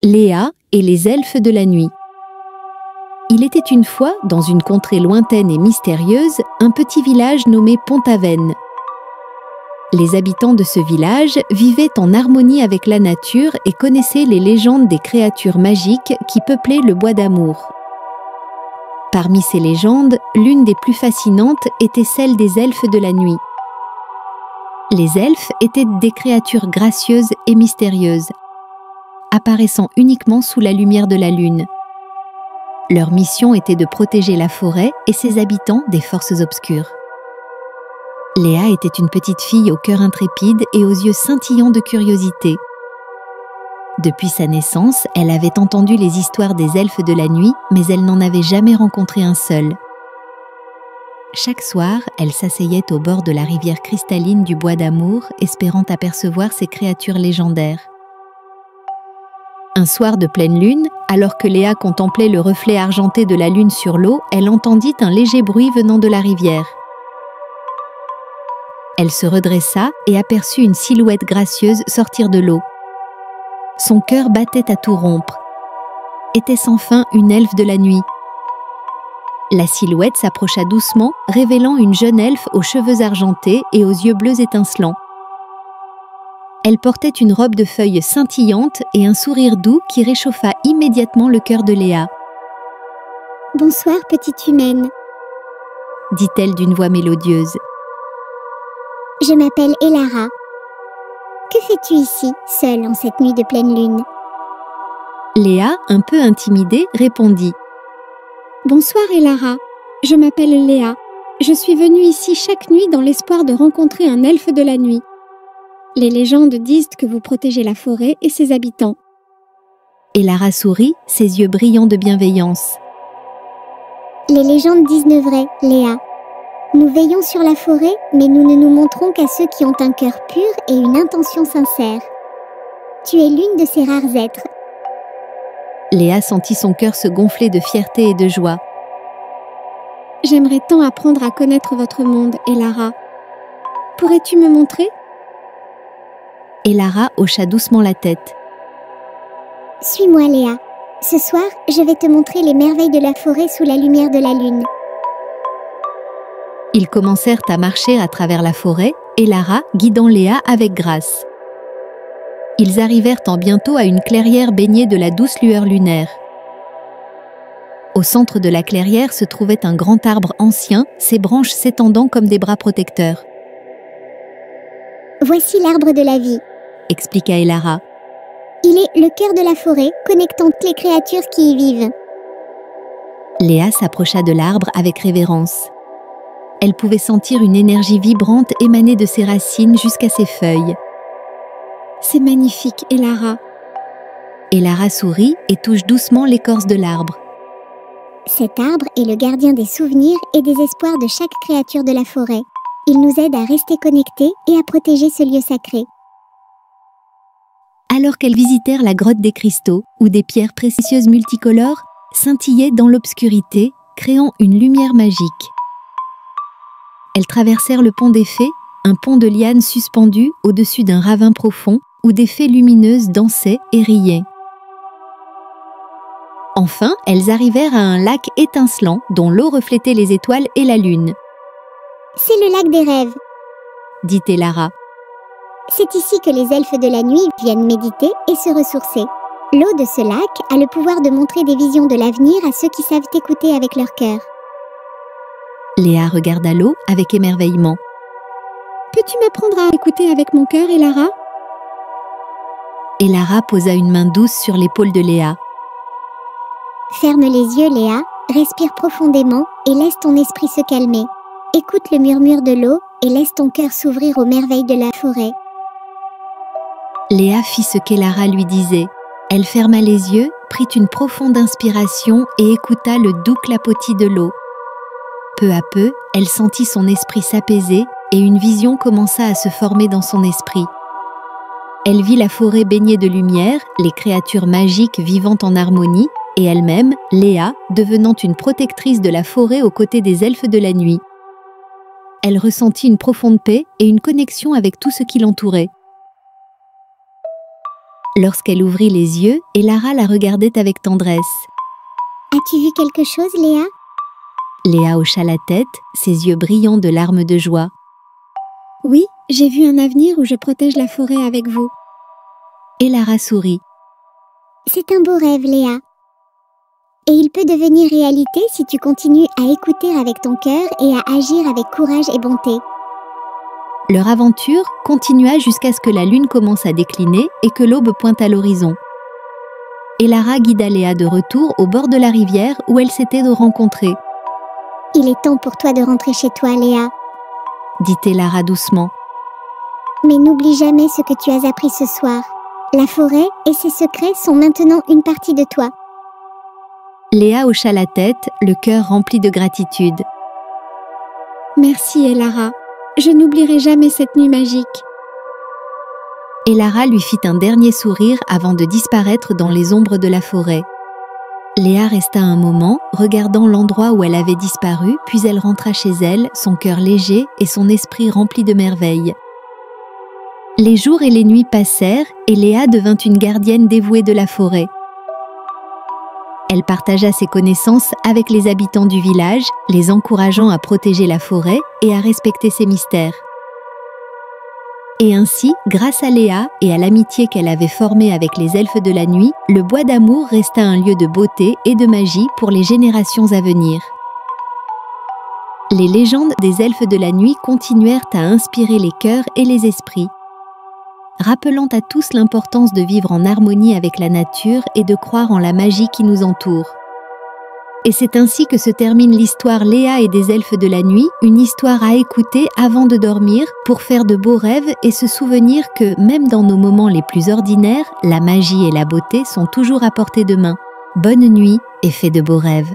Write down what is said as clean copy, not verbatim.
Léa et les elfes de la nuit. Il était une fois, dans une contrée lointaine et mystérieuse, un petit village nommé Pont-Aven. Les habitants de ce village vivaient en harmonie avec la nature et connaissaient les légendes des créatures magiques qui peuplaient le bois d'amour. Parmi ces légendes, l'une des plus fascinantes était celle des elfes de la nuit. Les elfes étaient des créatures gracieuses et mystérieuses, apparaissant uniquement sous la lumière de la lune. Leur mission était de protéger la forêt et ses habitants des forces obscures. Léa était une petite fille au cœur intrépide et aux yeux scintillants de curiosité. Depuis sa naissance, elle avait entendu les histoires des elfes de la nuit, mais elle n'en avait jamais rencontré un seul. Chaque soir, elle s'asseyait au bord de la rivière cristalline du bois d'amour, espérant apercevoir ces créatures légendaires. Un soir de pleine lune, alors que Léa contemplait le reflet argenté de la lune sur l'eau, elle entendit un léger bruit venant de la rivière. Elle se redressa et aperçut une silhouette gracieuse sortir de l'eau. Son cœur battait à tout rompre. Était-ce enfin une elfe de la nuit? La silhouette s'approcha doucement, révélant une jeune elfe aux cheveux argentés et aux yeux bleus étincelants. Elle portait une robe de feuilles scintillante et un sourire doux qui réchauffa immédiatement le cœur de Léa. « Bonsoir, petite humaine », dit-elle d'une voix mélodieuse. « Je m'appelle Elara. Que fais-tu ici, seule en cette nuit de pleine lune ?» Léa, un peu intimidée, répondit. « Bonsoir, Elara. Je m'appelle Léa. Je suis venue ici chaque nuit dans l'espoir de rencontrer un elfe de la nuit. Les légendes disent que vous protégez la forêt et ses habitants. » Elara sourit, ses yeux brillants de bienveillance. « Les légendes disent vrai, Léa. Nous veillons sur la forêt, mais nous ne nous montrons qu'à ceux qui ont un cœur pur et une intention sincère. Tu es l'une de ces rares êtres. » Léa sentit son cœur se gonfler de fierté et de joie. « J'aimerais tant apprendre à connaître votre monde, Elara. Pourrais-tu me montrer ?» Elara hocha doucement la tête. « Suis-moi, Léa. Ce soir, je vais te montrer les merveilles de la forêt sous la lumière de la lune. » Ils commencèrent à marcher à travers la forêt, Elara guidant Léa avec grâce. Ils arrivèrent en bientôt à une clairière baignée de la douce lueur lunaire. Au centre de la clairière se trouvait un grand arbre ancien, ses branches s'étendant comme des bras protecteurs. « Voici l'arbre de la vie, » expliqua Elara. « Il est le cœur de la forêt, connectant toutes les créatures qui y vivent. » Léa s'approcha de l'arbre avec révérence. Elle pouvait sentir une énergie vibrante émaner de ses racines jusqu'à ses feuilles. « C'est magnifique, Elara. » Elara sourit et touche doucement l'écorce de l'arbre. « Cet arbre est le gardien des souvenirs et des espoirs de chaque créature de la forêt. Il nous aide à rester connectés et à protéger ce lieu sacré. » Alors qu'elles visitèrent la grotte des cristaux, où des pierres précieuses multicolores scintillaient dans l'obscurité, créant une lumière magique. Elles traversèrent le pont des fées, un pont de lianes suspendu au-dessus d'un ravin profond où des fées lumineuses dansaient et riaient. Enfin, elles arrivèrent à un lac étincelant dont l'eau reflétait les étoiles et la lune. « C'est le lac des rêves, » dit Elara. « C'est ici que les elfes de la nuit viennent méditer et se ressourcer. L'eau de ce lac a le pouvoir de montrer des visions de l'avenir à ceux qui savent écouter avec leur cœur. » Léa regarda l'eau avec émerveillement. « Peux-tu m'apprendre à écouter avec mon cœur, Elara ?» Elara posa une main douce sur l'épaule de Léa. « Ferme les yeux, Léa, respire profondément et laisse ton esprit se calmer. Écoute le murmure de l'eau et laisse ton cœur s'ouvrir aux merveilles de la forêt. » Léa fit ce qu'Elara lui disait. Elle ferma les yeux, prit une profonde inspiration et écouta le doux clapotis de l'eau. Peu à peu, elle sentit son esprit s'apaiser et une vision commença à se former dans son esprit. Elle vit la forêt baignée de lumière, les créatures magiques vivant en harmonie, et elle-même, Léa, devenant une protectrice de la forêt aux côtés des elfes de la nuit. Elle ressentit une profonde paix et une connexion avec tout ce qui l'entourait. Lorsqu'elle ouvrit les yeux, Elara la regardait avec tendresse. « As-tu vu quelque chose, Léa ?» Léa hocha la tête, ses yeux brillants de larmes de joie. « Oui, j'ai vu un avenir où je protège la forêt avec vous. » Elara sourit. « C'est un beau rêve, Léa. Et il peut devenir réalité si tu continues à écouter avec ton cœur et à agir avec courage et bonté. » Leur aventure continua jusqu'à ce que la lune commence à décliner et que l'aube pointe à l'horizon. Elara guida Léa de retour au bord de la rivière où elle s'était rencontrée. « Il est temps pour toi de rentrer chez toi, Léa, » dit Elara doucement. « Mais n'oublie jamais ce que tu as appris ce soir. La forêt et ses secrets sont maintenant une partie de toi. » Léa hocha la tête, le cœur rempli de gratitude. « Merci, Elara. Je n'oublierai jamais cette nuit magique. » Elara lui fit un dernier sourire avant de disparaître dans les ombres de la forêt. Léa resta un moment, regardant l'endroit où elle avait disparu, puis elle rentra chez elle, son cœur léger et son esprit rempli de merveilles. Les jours et les nuits passèrent et Léa devint une gardienne dévouée de la forêt. Elle partagea ses connaissances avec les habitants du village, les encourageant à protéger la forêt et à respecter ses mystères. Et ainsi, grâce à Léa et à l'amitié qu'elle avait formée avec les elfes de la nuit, le bois d'amour resta un lieu de beauté et de magie pour les générations à venir. Les légendes des elfes de la nuit continuèrent à inspirer les cœurs et les esprits, rappelant à tous l'importance de vivre en harmonie avec la nature et de croire en la magie qui nous entoure. Et c'est ainsi que se termine l'histoire Léa et des elfes de la nuit, une histoire à écouter avant de dormir pour faire de beaux rêves et se souvenir que, même dans nos moments les plus ordinaires, la magie et la beauté sont toujours à portée de main. Bonne nuit et fais de beaux rêves.